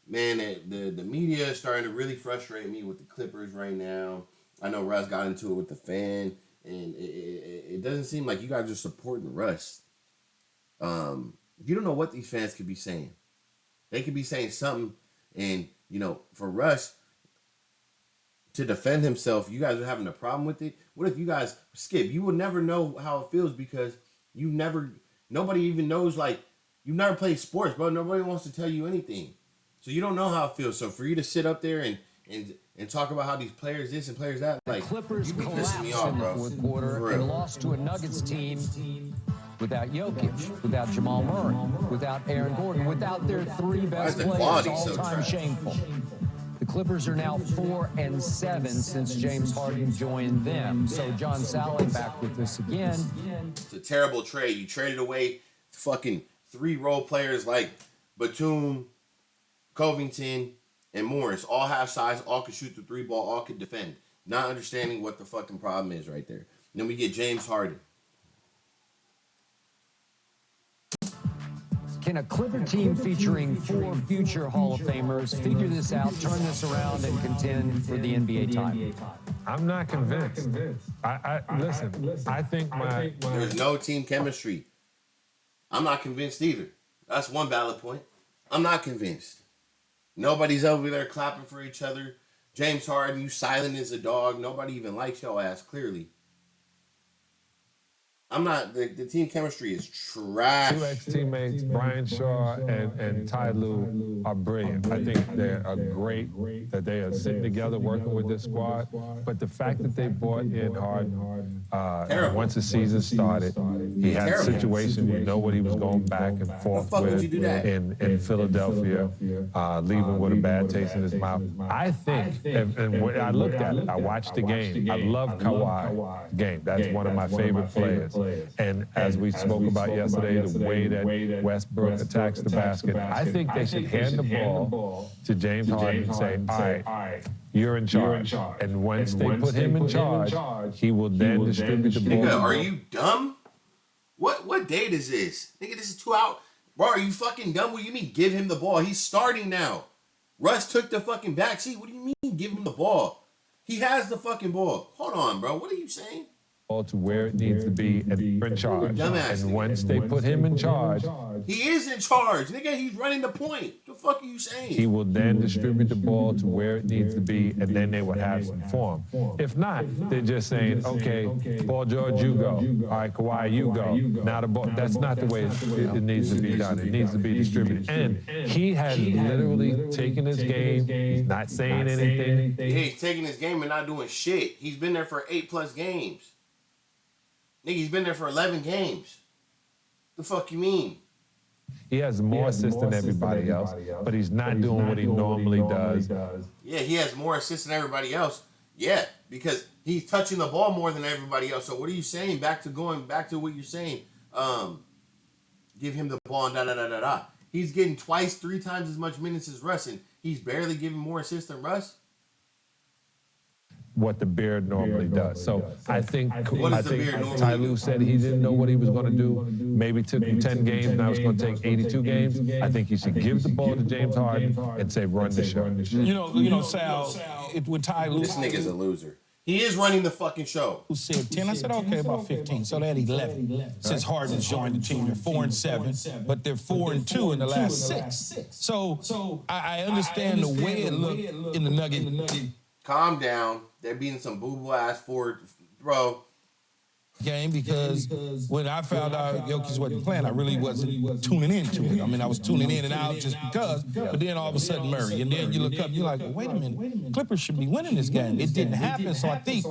man, the media is starting to really frustrate me with the Clippers right now. I know Russ got into it with the fan, and it doesn't seem like you guys are supporting Russ. You don't know what these fans could be saying. They could be saying something, and for Russ to defend himself, you guys are having a problem with it. What if you guys skip? You will never know how it feels because nobody even knows. Like, you've never played sports, bro. Nobody wants to tell you anything, so you don't know how it feels. So for you to sit up there and talk about how these players this and players that, like, Clippers you be collapsed pissing me off, in the bro. fourth quarter and lost to a Nuggets team without Jokic, without Jamal Murray, without Aaron Gordon, without their three best players, all-time shameful. The Clippers are now 4-7 since James Harden joined them. So John Sally back with this again. It's a terrible trade. You traded away fucking 3 role players like Batum, Covington, and Morris. All have size, all could shoot the 3 ball, all could defend. Not understanding what the fucking problem is right there. And then we get James Harden. Can a Clipper team featuring 4 future Hall of Famers figure this out, turn this around, and contend for the NBA title? I'm not convinced. Listen, I think there's no team chemistry. I'm not convinced either. That's one valid point. I'm not convinced. Nobody's over there clapping for each other. James Harden, you silent as a dog. Nobody even likes your ass, clearly. I'm not. The team chemistry is trash. 2 ex-teammates, Brian Shaw and Ty Lue, are brilliant. I think they are great that they are sitting together working with this squad. But the fact that they brought in Harden, once the season started, he had a situation, what he was going back and forth with in Philadelphia, leaving with a bad taste in his mouth. I think, and when I looked at it, I watched the game. I love Kawhi's game. That's one of my favorite players. And as we spoke about yesterday, the way that Westbrook attacks the basket, I think they should hand the ball to James Harden and say, all right, you're in charge. And once they put him in charge, he will then distribute the ball. Nigga, are you dumb? What date is this? Nigga, this is 2 out. Bro, are you fucking dumb? What do you mean give him the ball? He's starting now. Russ took the fucking backseat. What do you mean give him the ball? He has the fucking ball. Hold on, bro. What are you saying? To where it needs to be and in charge. And once they put him in charge, he is in charge. Nigga, he's running the point. What the fuck are you saying? He will then distribute the ball to where it needs to be, and then they will have some form. If not, they're just saying, okay, Paul George, you go. All right, Kawhi, you go. Now the ball. That's not the way it needs to be done. It needs to be distributed. And he has literally taken his game. He's not saying anything. Yeah, he's taking his game and not doing shit. He's been there for 8+ games. Nigga, he's been there for 11 games. The fuck you mean? He has more assists than everybody else, but he's not doing what he normally does. Yeah, he has more assists than everybody else. Yeah, because he's touching the ball more than everybody else. So what are you saying? Going back to what you're saying. Give him the ball and da-da-da-da-da. He's getting 3 times as much minutes as Russ, and he's barely giving more assists than Russ. What the Beard normally does. So I think Ty Lue said he didn't know what he was going to do. Maybe took him 10 games, now it's going to take 82 games. I think he should give the ball to James Harden and say, run the show. You know, Sal, when Ty Lue... This nigga's a loser. He is running the fucking show. Who said 10? I said, okay, about 15. So they're at 11 since Harden's joined the team. They're 4-7, but they're 4-2 in the last 6. So I understand the way it looked in the Nugget. Calm down. They're beating some boo-boo ass forward, bro. Game because when I found out Jokic wasn't playing, I really wasn't tuning into it. I mean, I was tuning in and out just because, but then all of a sudden Murray, and then you look up, you're like, well, wait a minute, Clippers should be winning this game. It didn't happen, so I think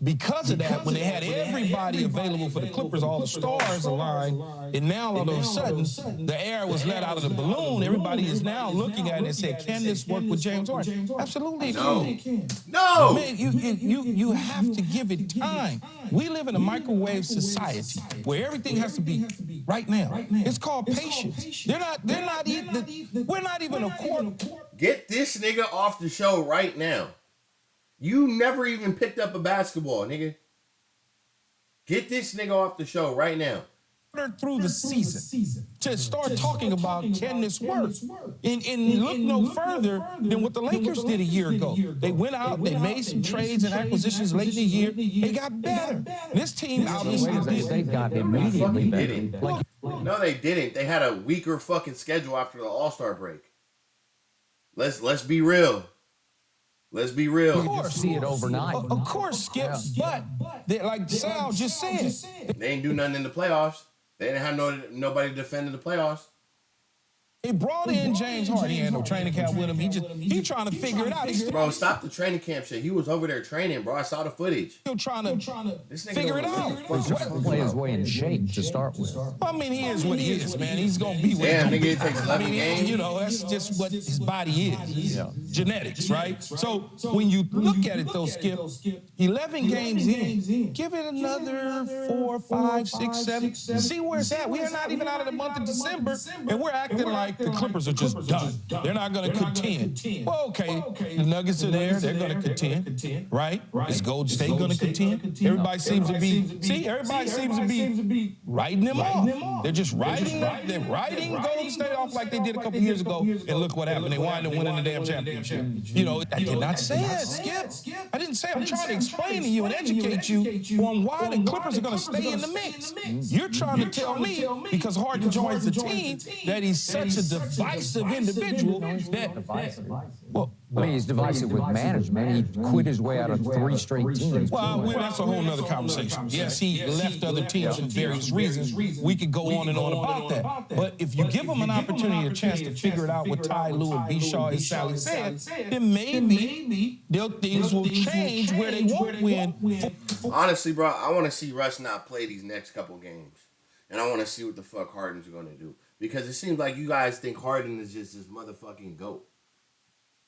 because of that, when they had everybody available for the Clippers, all the stars aligned, and now all of a sudden the air was let out of the balloon. Everybody is now looking at it and saying, can this work with James Harden? Absolutely, it can. No. Man, you have to give it time. We live in a microwave society where everything has to be right now. It's called patience. We're not even a quarter. Get this nigga off the show right now. You never even picked up a basketball, nigga. Get this nigga off the show right now. through the season to start talking about can this work and look no further than what the Lakers did a year ago. They went out, they made some trades and acquisitions late in the year. They got better. This team obviously they got immediately better. No, they didn't. They had a weaker fucking schedule after the All-Star break. Let's be real. Let's be real. Of course, see it overnight. Of course, Skip. But like Sal just said, they ain't do nothing in the playoffs. They didn't have nobody to defend in the playoffs. They brought in James Harden. He had no training camp with him. He trying to figure it out. Bro, stop the training camp shit. He was over there training, bro. I saw the footage. Still trying to figure it out. He's trying to play his way in shape to start with. I mean, he is what he is, man. He's going to be what Damn, nigga, it takes 11 games. You know, that's just what his body is. Genetics, right? So when you look at it, though, Skip, 11 games in, give it another 4, 5, 6, 7. See where it's at. We are not even out of the month of December, and we're acting like the Clippers are just done. They're not going to contend. Well, okay, the Nuggets are there. They're going to contend, right? Is Golden State going to contend? Everybody seems to be writing them off. They're just writing Golden State off like they did a couple years ago, and look what happened. They wind up winning the damn championship. You know, I did not say it, Skip. I didn't say. I'm trying to explain to you and educate you on why the Clippers are going to stay in the mix. You're trying to tell me because Harden joins the team that he's such a divisive individual that. Well, I mean, he's divisive with management. He quit his way out of 3 straight teams. Well, that's a whole nother conversation. Yes, he left other teams for various reasons. We could go on and on about that. But if you give him an opportunity, a chance to figure it out with Ty Lue and B. Shaw, as Sally said, then maybe things will change where they won't win. Honestly, bro, I want to see Russ not play these next couple games. And I want to see what the fuck Harden's going to do. Because it seems like you guys think Harden is just this motherfucking GOAT.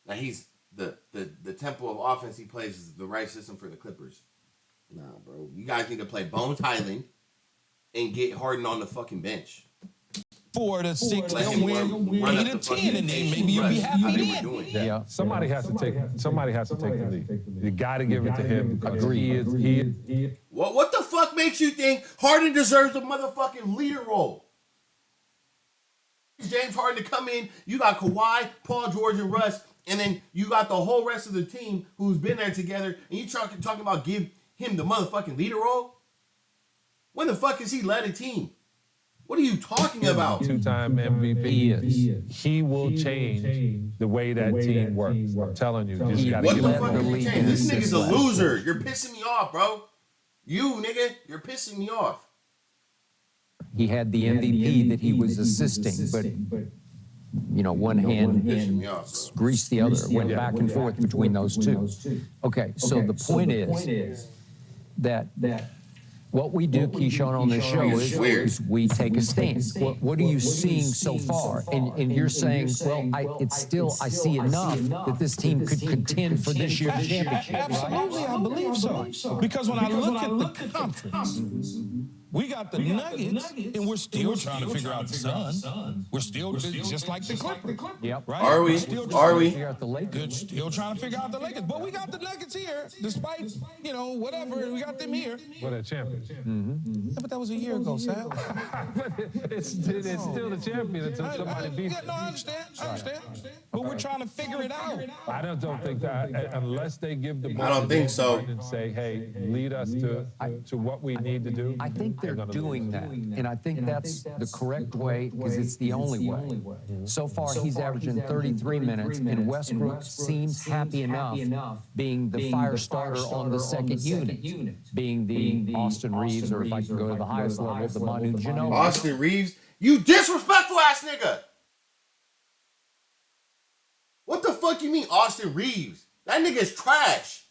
Now he's the tempo of offense he plays is the right system for the Clippers. Nah, bro. You guys need to play Bones Highland and get Harden on the fucking bench. 4 to 6, they'll win 8 to 10, and then maybe you'll be happy then. Yeah. Somebody has to take the lead. You got to give it to him because he is. What the fuck makes you think Harden deserves the motherfucking leader role? James Harden to come in, you got Kawhi, Paul George, and Russ, and then you got the whole rest of the team who's been there together, and you talking about give him the motherfucking leader role? When the fuck has he led a team? What are you talking about? 2-time MVP. He will change the way that team works. I'm telling you. Just gotta what get the him. fuck are you changing? This nigga's a loser. You're pissing me off, bro. You, nigga, you're pissing me off. He had the MVP that he was assisting, but you know, one hand greased the other. Went back and forth between those two. Okay, so the point is that what we do, Keyshawn, on this show is we take a stance. What are you seeing so far? And you're saying, well, I see enough that this team could contend for this year's championship. Absolutely, I believe so. Because when I look at the conference, we got the Nuggets, and we're still trying to figure out the Suns. We're still just like the Clippers. Yep. Right? Are we? Still trying to figure out the Lakers. But we got the Nuggets here, despite, you know, whatever. We got them here. For that championship. Yeah, but that was a year ago, Sal. It's still the champion until somebody beats it. No, I understand. But we're trying to figure it out. I don't think that unless they give the ball I don't think so. And say, hey, lead us to what we need to do. I think they're doing that, and I think that's the correct way because it's the only way. So far, he's averaging 33 minutes, and Westbrook seems happy enough being the fire starter on the second unit, being the Austin Reeves, or if I can go to the highest level, the Manu Ginobili. Austin Reeves, you disrespectful ass nigga. What the fuck you mean Austin Reeves? That nigga's trash.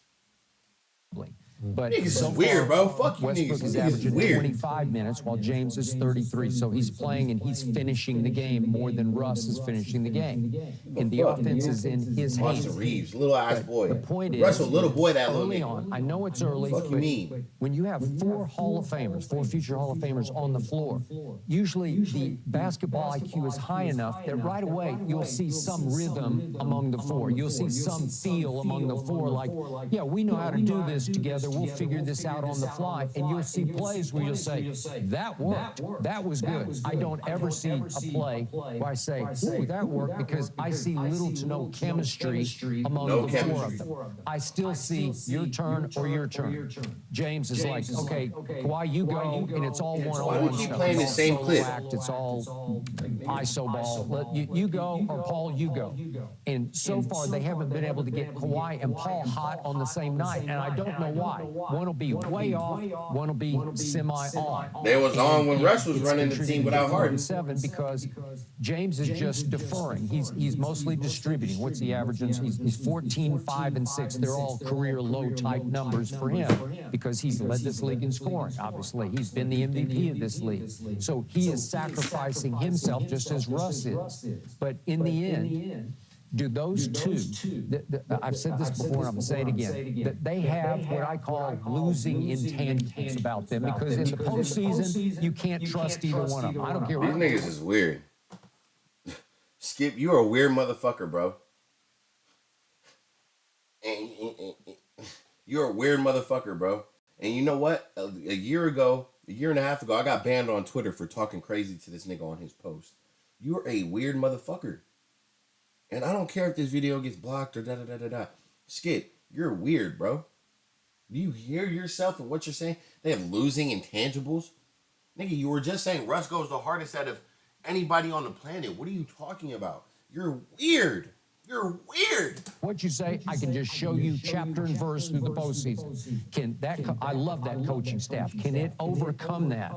But niggas so is weird, far, bro. Fuck you Westbrook niggas. is Niggas is averaging weird. 25 minutes while James is 33. So he's playing and he's finishing the game more than Russ is finishing the game. And the offense is in his hands. Austin Reeves, little ass boy. The point is, Russell, little boy, that little early nigga. on, I know it's early, What you but mean? when you have 4 Hall of Famers, 4 future Hall of Famers on the floor, usually the basketball IQ is high enough that right away you'll see some rhythm among the 4. You'll see some feel among the 4 like, yeah, we know how to do this together. together. We'll figure this out on the fly. And you'll see plays where you'll say, that worked. That was good. I don't ever see a play where I say, ooh, that worked, because I see little to no chemistry among the four of them. I still see your turn or your turn. James is like, okay, Kawhi, you go, and it's all one-on-one. Why do we keep playing the same clip? It's all ISO ball. You go, or Paul, you go. And so far, they haven't been able to get Kawhi and Paul hot on the same night, and I don't know why. One will be way off, one will be semi-on. They was on when Russ was running the team without Harden. 7 because James is just deferring. He's mostly distributing. What's the average? He's 14, 5, and 6. They're all career low type numbers for him because he's led this league in scoring. Obviously, he's been the MVP of this league. So he is sacrificing himself just as Russ is. But in the end, do those two, I've said this before and I'm going to say it again, that they have what I call losing intangibles about them, because in the postseason, you can't trust either one of them. I don't care what. These niggas is weird. Skip, you're a weird motherfucker, bro. And you're a weird motherfucker, bro. And you know what? A year and a half ago, I got banned on Twitter for talking crazy to this nigga on his post. You're a weird motherfucker. And I don't care if this video gets blocked or da-da-da-da-da. Skip, you're weird, bro. Do you hear yourself and what you're saying? They have losing intangibles? Nigga, you were just saying Russ goes the hardest out of anybody on the planet. What are you talking about? You're weird. You're weird. What you say, I can just show you chapter and verse through the postseason. I love that coaching staff. Can it overcome that?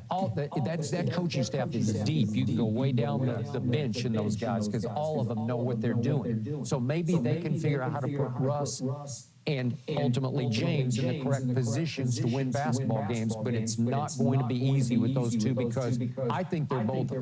That coaching staff is deep. You can go way down the bench in those guys because all of them know what they're doing. So maybe they can figure out how to put Russ and ultimately James in the correct positions to win basketball games, but it's not going to be easy with those two because I think they're both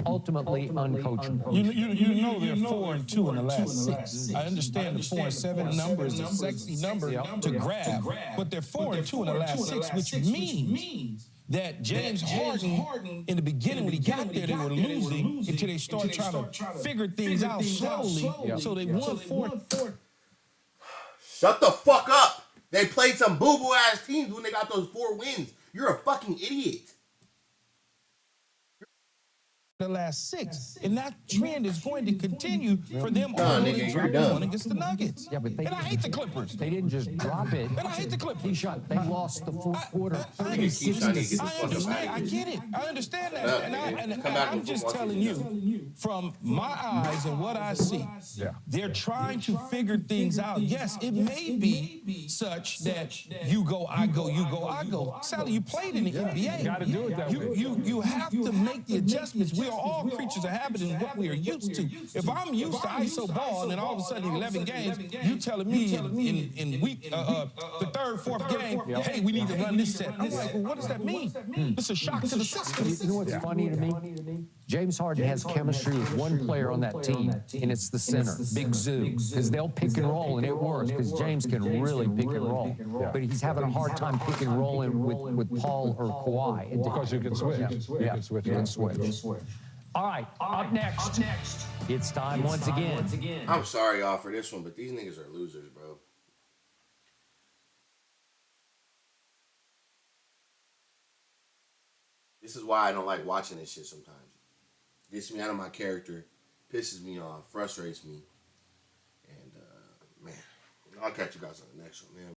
ultimately uncoachable. You know they're 4-2 in the last 6. I understand the 4-7 number is a sexy number to grab, but they're 4-2 in the last 6, which means that James Harden, in the beginning when he got there, they were losing until they started trying to figure things out slowly. So they won 4. Shut the fuck up. They played some boo-boo ass teams when they got those 4 wins. You're a fucking idiot. The last 6, and that trend is going to continue for them all Nigga, you're done. against the Nuggets. Yeah, but and I hate the Clippers. They didn't just drop it. And I hate the Clippers. They lost the fourth quarter. I understand. I get it. I understand that. And I'm just telling you, from my eyes and what I see, they're trying to figure things out. Yes, it may be such that you go, I go, you go, I go. Sally, you played in the NBA. You got to do it that way. You have to make the adjustments. We are all creatures of habit and what we are used to. If I'm used to ISO ball and then all of a sudden in 11 games, you telling me in week, the third, fourth game, hey, we need to run this set. I'm like, well, what does that mean? It's a shock to the system. You know what's funny to me? James Harden has chemistry with one player on that team, and it's the center, Big Zoo, because they'll pick and roll, and it works, because James can really pick and roll. But he's having a hard time pick and rolling with Paul or Kawhi. Because you can switch. You can switch. All right, up next, it's time once again. I'm sorry, y'all, for this one, but these niggas are losers, bro. This is why I don't like watching this shit sometimes. Gets me out of my character, pisses me off, frustrates me. And, man, I'll catch you guys on the next one, man.